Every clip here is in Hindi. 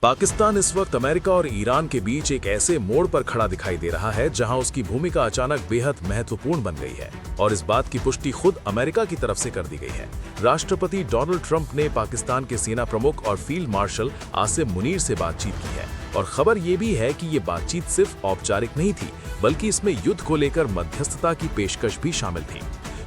पाकिस्तान इस वक्त अमेरिका और ईरान के बीच एक ऐसे मोड़ पर खड़ा दिखाई दे रहा है जहां उसकी भूमिका अचानक बेहद महत्वपूर्ण बन गई है और इस बात की पुष्टि खुद अमेरिका की तरफ से कर दी गई है। राष्ट्रपति डोनाल्ड ट्रंप ने पाकिस्तान के सेना प्रमुख और फील्ड मार्शल आसिम मुनीर से बातचीत की है और खबर ये भी है कि ये बातचीत सिर्फ औपचारिक नहीं थी, बल्कि इसमें युद्ध को लेकर मध्यस्थता की पेशकश भी शामिल थी।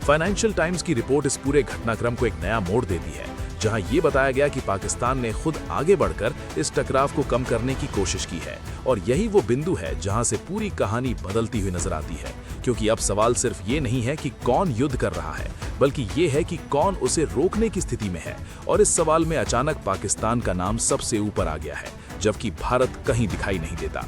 फाइनेंशियल टाइम्स की रिपोर्ट इस पूरे घटनाक्रम को एक नया मोड़ देती है, जहां ये बताया गया कि पाकिस्तान ने खुद आगे बढ़कर इस टकराव को कम करने की कोशिश की है और यही वो बिंदु है जहां से पूरी कहानी बदलती हुई नजर आती है, क्योंकि अब सवाल सिर्फ ये नहीं है कि कौन युद्ध कर रहा है, बल्कि ये है कि कौन उसे रोकने की स्थिति में है। और इस सवाल में अचानक पाकिस्तान का नाम सबसे ऊपर आ गया है, जबकि भारत कहीं दिखाई नहीं देता।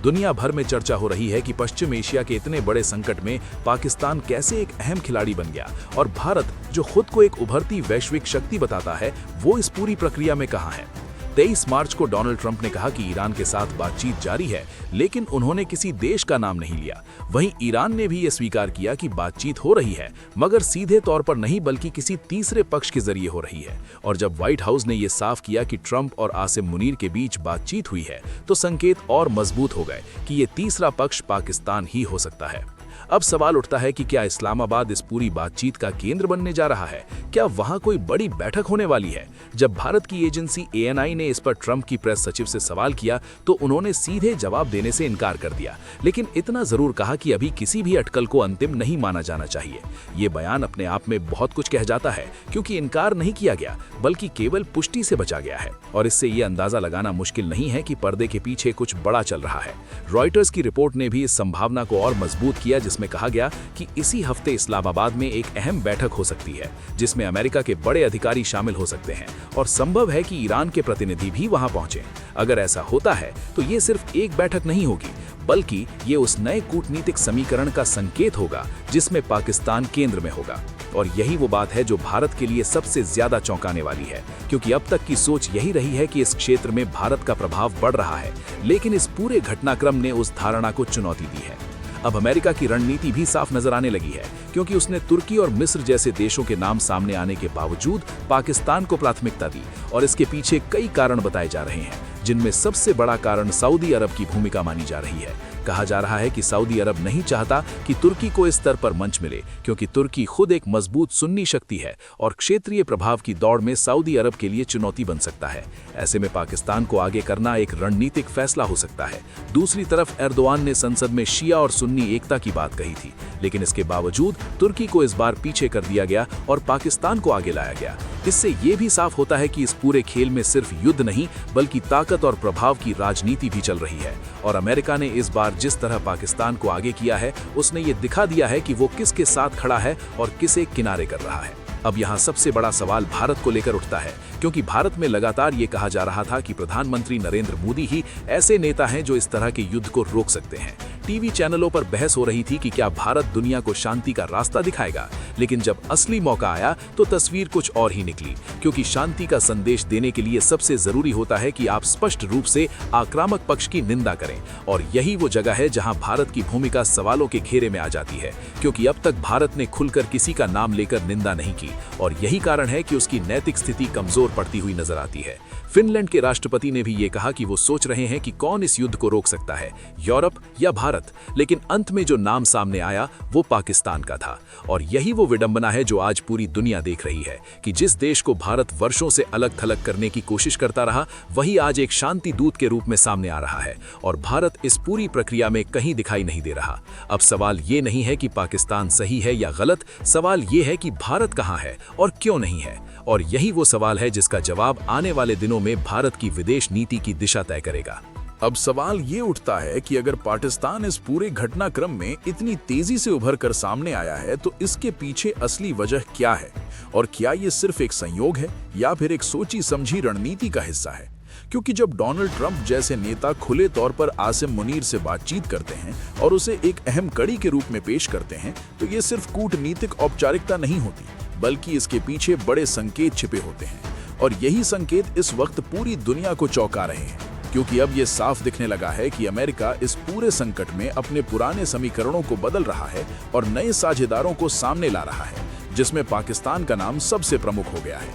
दुनिया भर में चर्चा हो रही है कि पश्चिम एशिया के इतने बड़े संकट में पाकिस्तान कैसे एक अहम खिलाड़ी बन गया और भारत, जो खुद को एक उभरती वैश्विक शक्ति बताता है, वो इस पूरी प्रक्रिया में कहाँ है। 23 मार्च को डोनाल्ड ट्रंप ने कहा कि ईरान के साथ बातचीत जारी है, लेकिन उन्होंने किसी देश का नाम नहीं लिया। वहीं ईरान ने भी ये स्वीकार किया कि बातचीत हो रही है, मगर सीधे तौर पर नहीं बल्कि किसी तीसरे पक्ष के जरिए हो रही है। और जब व्हाइट हाउस ने ये साफ किया कि ट्रंप और आसिम मुनीर के बीच बातचीत हुई है, तो संकेत और मजबूत हो गए कि ये तीसरा पक्ष पाकिस्तान ही हो सकता है। अब सवाल उठता है कि क्या इस्लामाबाद इस पूरी बातचीत का केंद्र बनने जा रहा है? क्या वहां कोई बड़ी बैठक होने वाली है? जब भारत की एजेंसी ANI ने इस पर ट्रंप की प्रेस सचिव से सवाल किया तो उन्होंने सीधे जवाब देने से इनकार कर दिया, लेकिन इतना जरूर कहा कि अभी किसी भी अटकल को अंतिम नहीं माना जाना चाहिए। ये बयान अपने आप में बहुत कुछ कह जाता है, क्योंकि इनकार नहीं किया गया बल्कि केवल पुष्टि से बचा गया है। और इससे ये अंदाजा लगाना मुश्किल नहीं है कि पर्दे के पीछे कुछ बड़ा चल रहा है। रॉयटर्स की रिपोर्ट ने भी इस संभावना को और मजबूत किया, जिसमें कहा गया कि इसी हफ्ते इस्लामाबाद में एक अहम बैठक हो सकती है, जिसमें अमेरिका के बड़े अधिकारी शामिल हो सकते हैं और संभव है कि ईरान के प्रतिनिधि भी वहां पहुंचे। अगर ऐसा होता है तो ये सिर्फ एक बैठक नहीं होगी, बल्कि ये उस नए कूटनीतिक समीकरण का संकेत होगा जिसमें पाकिस्तान केंद्र में होगा। और यही वो बात है जो भारत के लिए सबसे ज्यादा चौंकाने वाली है, क्योंकि अब तक की सोच यही रही है कि इस क्षेत्र में भारत का प्रभाव बढ़ रहा है, लेकिन इस पूरे घटनाक्रम ने उस धारणा को चुनौती दी है। अब अमेरिका की रणनीति भी साफ नजर आने लगी है, क्योंकि उसने तुर्की और मिस्र जैसे देशों के नाम सामने आने के बावजूद पाकिस्तान को प्राथमिकता दी और इसके पीछे कई कारण बताए जा रहे हैं, जिनमें सबसे बड़ा कारण सऊदी अरब की भूमिका मानी जा रही है। कहा जा रहा है कि सऊदी अरब नहीं चाहता कि तुर्की को इस स्तर पर मंच मिले, क्योंकि तुर्की खुद एक मजबूत सुन्नी शक्ति है और क्षेत्रीय प्रभाव की दौड़ में सऊदी अरब के लिए चुनौती बन सकता है। ऐसे में पाकिस्तान को आगे करना एक रणनीतिक फैसला हो सकता है। दूसरी तरफ एर्दोआन ने संसद में शिया और सुन्नी एकता की बात कही थी, लेकिन इसके बावजूद तुर्की को इस बार पीछे कर दिया गया और पाकिस्तान को आगे लाया गया। इससे ये भी साफ होता है कि इस पूरे खेल में सिर्फ युद्ध नहीं, बल्कि ताकत और प्रभाव की राजनीति भी चल रही है। और अमेरिका ने इस बार जिस तरह पाकिस्तान को आगे किया है, उसने ये दिखा दिया है कि वो किसके साथ खड़ा है और किसे किनारे कर रहा है। अब यहाँ सबसे बड़ा सवाल भारत को लेकर उठता है, क्योंकि भारत में लगातार ये कहा जा रहा था कि प्रधानमंत्री नरेंद्र मोदी ही ऐसे नेता हैं जो इस तरह के युद्ध को रोक सकते हैं। टीवी चैनलों पर बहस हो रही थी कि क्या भारत दुनिया को शांति का रास्ता दिखाएगा, लेकिन जब असली मौका आया तो तस्वीर कुछ और ही निकली, क्योंकि शांति का संदेश देने के लिए सबसे जरूरी होता है कि आप स्पष्ट रूप से आक्रामक पक्ष की निंदा करें। और यही वो जगह है जहां भारत की भूमिका सवालों के घेरे में आ जाती है, क्योंकि अब तक भारत ने खुलकर किसी का नाम लेकर निंदा नहीं की और यही कारण है कि उसकी नैतिक स्थिति कमजोर पड़ती हुई नजर आती है। फिनलैंड के राष्ट्रपति ने भी ये कहा कि वो सोच रहे हैं कि कौन इस युद्ध को रोक सकता है, यूरोप या भारत, लेकिन अंत में जो नाम सामने आया वो पाकिस्तान का था। और यही वो विडंबना है जो आज पूरी दुनिया देख रही है कि जिस देश को भारत वर्षों से अलग थलग करने की कोशिश करता रहा, वही आज एक शांति दूत के रूप में सामने आ रहा है और भारत इस पूरी प्रक्रिया में कहीं दिखाई नहीं दे रहा। अब सवाल ये नहीं है कि पाकिस्तान सही है या गलत, सवाल ये है कि भारत कहाँ है और क्यों नहीं है। और यही वो सवाल है जिसका जवाब आने वाले दिनों में भारत की विदेश नीति की दिशा तय करेगा। अब सवाल ये उठता है कि अगर पाकिस्तान इस पूरे घटनाक्रम में इतनी तेजी से उभर कर सामने आया है, तो इसके पीछे असली वजह क्या है और क्या ये सिर्फ एक संयोग है या फिर एक सोची समझी रणनीति का हिस्सा है। क्योंकि जब डोनाल्ड ट्रंप जैसे नेता खुले तौर पर आसिम मुनीर से बातचीत करते हैं और उसे एक अहम कड़ी के रूप में पेश करते हैं, तो ये सिर्फ कूटनीतिक औपचारिकता नहीं होती, बल्कि इसके पीछे बड़े संकेत छिपे होते हैं। और यही संकेत इस वक्त पूरी दुनिया को चौंका रहे हैं, क्योंकि अब ये साफ दिखने लगा है कि अमेरिका इस पूरे संकट में अपने पुराने समीकरणों को बदल रहा है और नए साझेदारों को सामने ला रहा है, जिसमें पाकिस्तान का नाम सबसे प्रमुख हो गया है।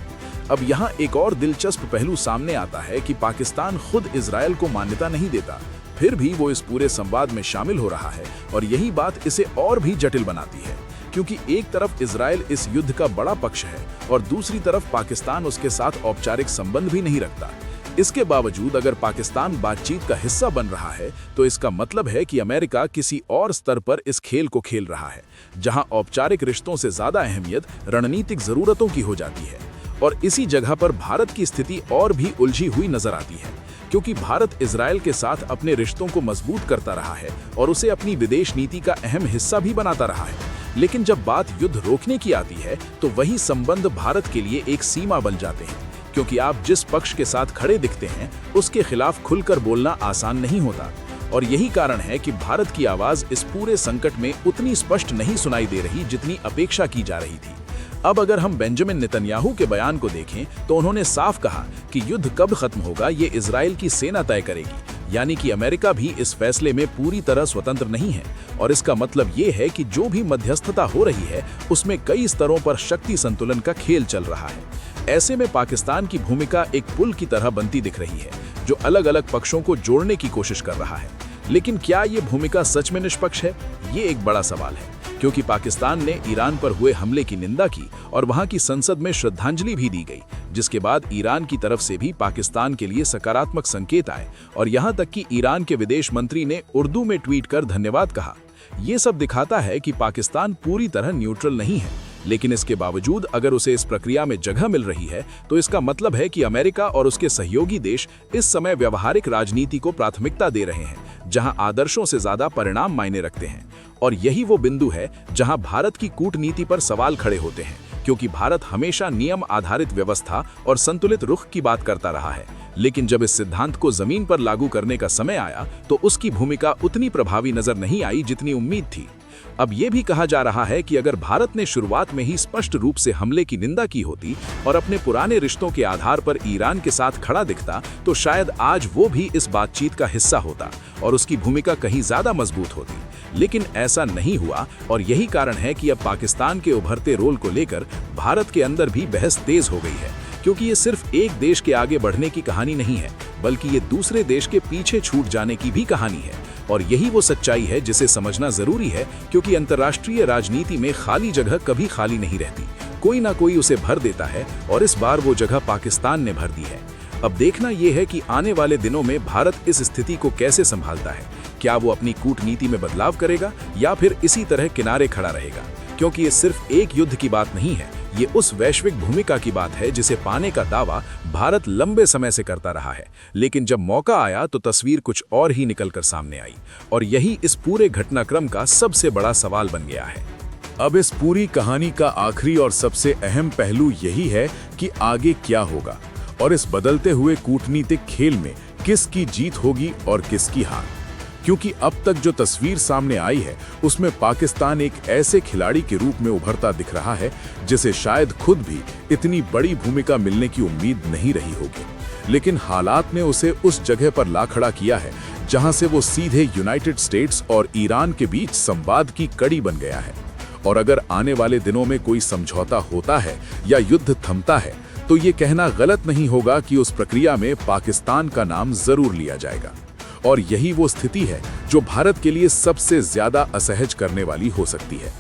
अब यहाँ एक और दिलचस्प पहलू सामने आता है कि पाकिस्तान खुद इजरायल को मान्यता नहीं देता, फिर भी वो इस पूरे संवाद में शामिल हो रहा है और यही बात इसे और भी जटिल बनाती है, क्योंकि एक तरफ इजरायल इस युद्ध का बड़ा पक्ष है और दूसरी तरफ पाकिस्तान उसके साथ औपचारिक संबंध भी नहीं रखता। इसके बावजूद अगर पाकिस्तान बातचीत का हिस्सा बन रहा है तो इसका मतलब है कि अमेरिका किसी और स्तर पर इस खेल को खेल रहा है, जहां औपचारिक रिश्तों से ज्यादा अहमियत रणनीतिक जरूरतों की हो जाती है। और इसी जगह पर भारत की स्थिति और भी उलझी हुई नजर आती है, क्योंकि भारत इजरायल के साथ अपने रिश्तों को मजबूत करता रहा है और उसे अपनी विदेश नीति का अहम हिस्सा भी बनाता रहा है। लेकिन जब बात युद्ध रोकने की आती है तो वही संबंध भारत के लिए एक सीमा बन जाते हैं, क्योंकि आप जिस पक्ष के साथ खड़े दिखते हैं उसके खिलाफ खुलकर बोलना आसान नहीं होता। और यही कारण है कि भारत की आवाज इस पूरे संकट में उतनी स्पष्ट नहीं सुनाई दे रही जितनी अपेक्षा की जा रही थी। अब अगर हम बेंजामिन नेतन्याहू के बयान को देखें तो उन्होंने साफ कहा कि युद्ध कब खत्म होगा ये इजरायल की सेना तय करेगी, यानी कि अमेरिका भी इस फैसले में पूरी तरह स्वतंत्र नहीं है। और इसका मतलब ये है कि जो भी मध्यस्थता हो रही है उसमें कई स्तरों पर शक्ति संतुलन का खेल चल रहा है। ऐसे में पाकिस्तान की भूमिका एक पुल की तरह बनती दिख रही है, जो अलग अलग पक्षों को जोड़ने की कोशिश कर रहा है। लेकिन क्या ये भूमिका सच में निष्पक्ष है, ये एक बड़ा सवाल है, क्योंकि पाकिस्तान ने ईरान पर हुए हमले की निंदा की और वहां की संसद में श्रद्धांजलि भी दी गई, जिसके बाद ईरान की तरफ से भी पाकिस्तान के लिए सकारात्मक संकेत आए और यहां तक कि ईरान के विदेश मंत्री ने उर्दू में ट्वीट कर धन्यवाद कहा। ये सब दिखाता है कि पाकिस्तान पूरी तरह न्यूट्रल नहीं है, लेकिन इसके बावजूद अगर उसे इस प्रक्रिया में जगह मिल रही है तो इसका मतलब है कि अमेरिका और उसके सहयोगी देश इस समय व्यवहारिक राजनीति को प्राथमिकता दे रहे हैं, जहां आदर्शों से ज्यादा परिणाम मायने रखते हैं। और यही वो बिंदु है जहां भारत की कूटनीति पर सवाल खड़े होते हैं, क्योंकि भारत हमेशा नियम आधारित व्यवस्था और संतुलित रुख की बात करता रहा है, लेकिन जब इस सिद्धांत को जमीन पर लागू करने का समय आया तो उसकी भूमिका उतनी प्रभावी नजर नहीं आई जितनी उम्मीद थी। अब ये भी कहा जा रहा है कि अगर भारत ने शुरुआत में ही स्पष्ट रूप से हमले की निंदा की होती और अपने पुराने रिश्तों के आधार पर ईरान के साथ खड़ा दिखता तो शायद आज वो भी इस बातचीत का हिस्सा होता और उसकी भूमिका कहीं ज्यादा मजबूत होती। लेकिन ऐसा नहीं हुआ और यही कारण है कि अब पाकिस्तान के उभरते रोल को लेकर भारत के अंदर भी बहस तेज हो गई है, क्योंकि ये सिर्फ एक देश के आगे बढ़ने की कहानी नहीं है, बल्कि ये दूसरे देश के पीछे छूट जाने की भी कहानी है। और यही वो सच्चाई है जिसे समझना जरूरी है, क्योंकि अंतर्राष्ट्रीय राजनीति में खाली जगह कभी खाली नहीं रहती, कोई ना कोई उसे भर देता है और इस बार वो जगह पाकिस्तान ने भर दी है। अब देखना यह है कि आने वाले दिनों में भारत इस स्थिति को कैसे संभालता है। क्या वो अपनी कूटनीति में बदलाव करेगा या फिर इसी तरह किनारे खड़ा रहेगा, क्योंकि ये सिर्फ एक युद्ध की बात नहीं है, ये उस वैश्विक भूमिका की बात है जिसे पाने का दावा भारत लंबे समय से करता रहा है। लेकिन जब मौका आया तो तस्वीर कुछ और ही निकलकर सामने आई और यही इस पूरे घटनाक्रम का सबसे बड़ा सवाल बन गया है। अब इस पूरी कहानी का आखिरी और सबसे अहम पहलू यही है कि आगे क्या होगा और इस बदलते हुए कूटनीतिक खेल में किसकी जीत होगी और किसकी हार। क्योंकि अब तक जो तस्वीर सामने आई है उसमें पाकिस्तान एक ऐसे खिलाड़ी के रूप में उभरता दिख रहा है जिसे शायद खुद भी इतनी बड़ी भूमिका मिलने की उम्मीद नहीं रही होगी, लेकिन हालात ने उसे उस जगह पर ला खड़ा किया है जहां से वो सीधे यूनाइटेड स्टेट्स और ईरान के बीच संवाद की कड़ी बन गया है। और अगर आने वाले दिनों में कोई समझौता होता है या युद्ध थमता है तो ये कहना गलत नहीं होगा कि उस प्रक्रिया में पाकिस्तान का नाम जरूर लिया जाएगा। और यही वो स्थिति है जो भारत के लिए सबसे ज्यादा असहज करने वाली हो सकती है,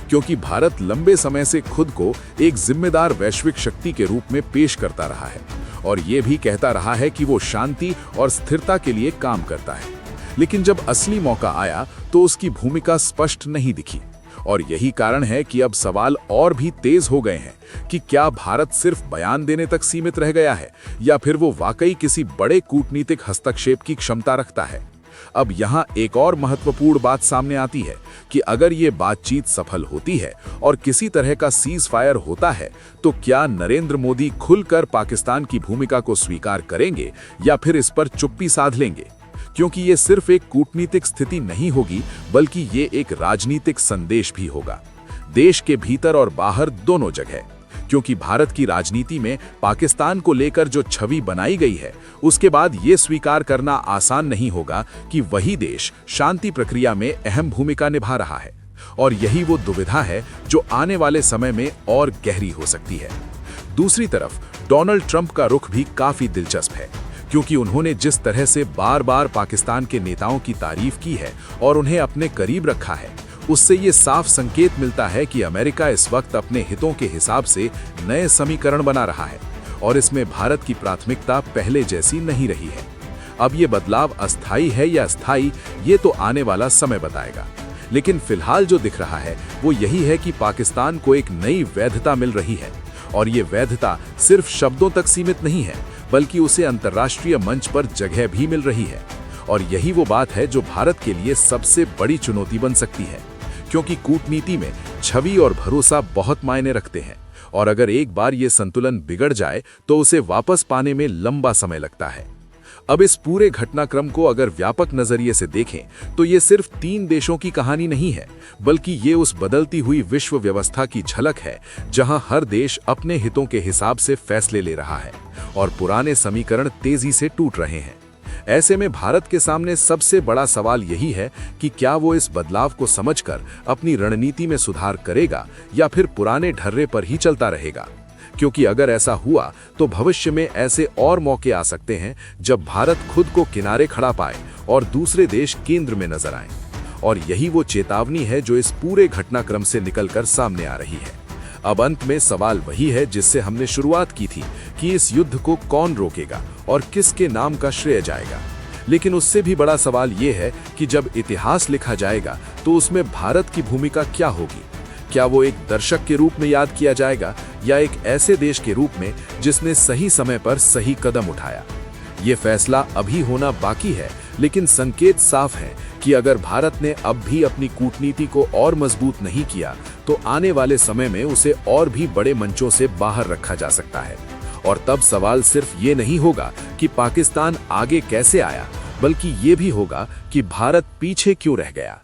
क्योंकि भारत लंबे समय से खुद को एक जिम्मेदार वैश्विक शक्ति के रूप में पेश करता रहा है और ये भी कहता रहा है कि वो शांति और स्थिरता के लिए काम करता है। लेकिन जब असली मौका आया तो उसकी भूमिका स्पष्ट नहीं दिखी और यही कारण है कि अब सवाल और भी तेज हो गए हैं कि क्या भारत सिर्फ बयान देने तक सीमित रह गया है या फिर वो वाकई किसी बड़े कूटनीतिक हस्तक्षेप की क्षमता रखता है। अब यहाँ एक और महत्वपूर्ण बात सामने आती है कि अगर ये बातचीत सफल होती है और किसी तरह का सीज फायर होता है तो क्या नरेंद्र मोदी खुलकर पाकिस्तान की भूमिका को स्वीकार करेंगे या फिर इस पर चुप्पी साध लेंगे, क्योंकि ये सिर्फ एक कूटनीतिक स्थिति नहीं होगी बल्कि ये एक राजनीतिक संदेश भी होगा, देश के भीतर और बाहर दोनों जगह। क्योंकि भारत की राजनीति में पाकिस्तान को लेकर जो छवि बनाई गई है उसके बाद ये स्वीकार करना आसान नहीं होगा कि वही देश शांति प्रक्रिया में अहम भूमिका निभा रहा है। और यही वो दुविधा है जो आने वाले समय में और गहरी हो सकती है। दूसरी तरफ डोनाल्ड ट्रंप का रुख भी काफी दिलचस्प है, क्योंकि उन्होंने जिस तरह से बार बार पाकिस्तान के नेताओं की तारीफ की है और उन्हें अपने करीब रखा है, उससे ये साफ संकेत मिलता है कि अमेरिका इस वक्त अपने हितों के हिसाब से नए समीकरण बना रहा है और इसमें भारत की प्राथमिकता पहले जैसी नहीं रही है। अब ये बदलाव अस्थायी है या स्थायी, ये तो आने वाला समय बताएगा, लेकिन फिलहाल जो दिख रहा है वो यही है कि पाकिस्तान को एक नई वैधता मिल रही है और ये वैधता सिर्फ शब्दों तक सीमित नहीं है, बल्कि उसे अंतर्राष्ट्रीय मंच पर जगह भी मिल रही है। और यही वो बात है जो भारत के लिए सबसे बड़ी चुनौती बन सकती है, क्योंकि कूटनीति में छवि और भरोसा बहुत मायने रखते हैं और अगर एक बार ये संतुलन बिगड़ जाए तो उसे वापस पाने में लंबा समय लगता है। अब इस पूरे घटनाक्रम को अगर व्यापक नजरिए से देखें तो ये सिर्फ 3 देशों की कहानी नहीं है, बल्कि ये उस बदलती हुई विश्व व्यवस्था की झलक है जहां हर देश अपने हितों के हिसाब से फैसले ले रहा है और पुराने समीकरण तेजी से टूट रहे हैं। ऐसे में भारत के सामने सबसे बड़ा सवाल यही है कि क्या वो इस बदलाव को समझकर अपनी रणनीति में सुधार करेगा या फिर पुराने ढर्रे पर ही चलता रहेगा, क्योंकि अगर ऐसा हुआ तो भविष्य में ऐसे और मौके आ सकते हैं जब भारत खुद को किनारे खड़ा पाए और दूसरे देश केंद्र में नजर आए। और यही वो चेतावनी है जो इस पूरे घटनाक्रम से निकलकर सामने आ रही है। अब अंत में सवाल वही है जिससे हमने शुरुआत की थी कि इस युद्ध को कौन रोकेगा और किसके नाम का श्रेय जाएगा। लेकिन उससे भी बड़ा सवाल ये है कि जब इतिहास लिखा जाएगा तो उसमें भारत की भूमिका क्या होगी। क्या वो एक दर्शक के रूप में याद किया जाएगा या एक ऐसे देश के रूप में जिसने सही समय पर सही कदम उठाया। ये फैसला अभी होना बाकी है, लेकिन संकेत साफ है कि अगर भारत ने अब भी अपनी कूटनीति को और मजबूत नहीं किया तो आने वाले समय में उसे और भी बड़े मंचों से बाहर रखा जा सकता है। और तब सवाल सिर्फ ये नहीं होगा कि पाकिस्तान आगे कैसे आया, बल्कि ये भी होगा कि भारत पीछे क्यों रह गया।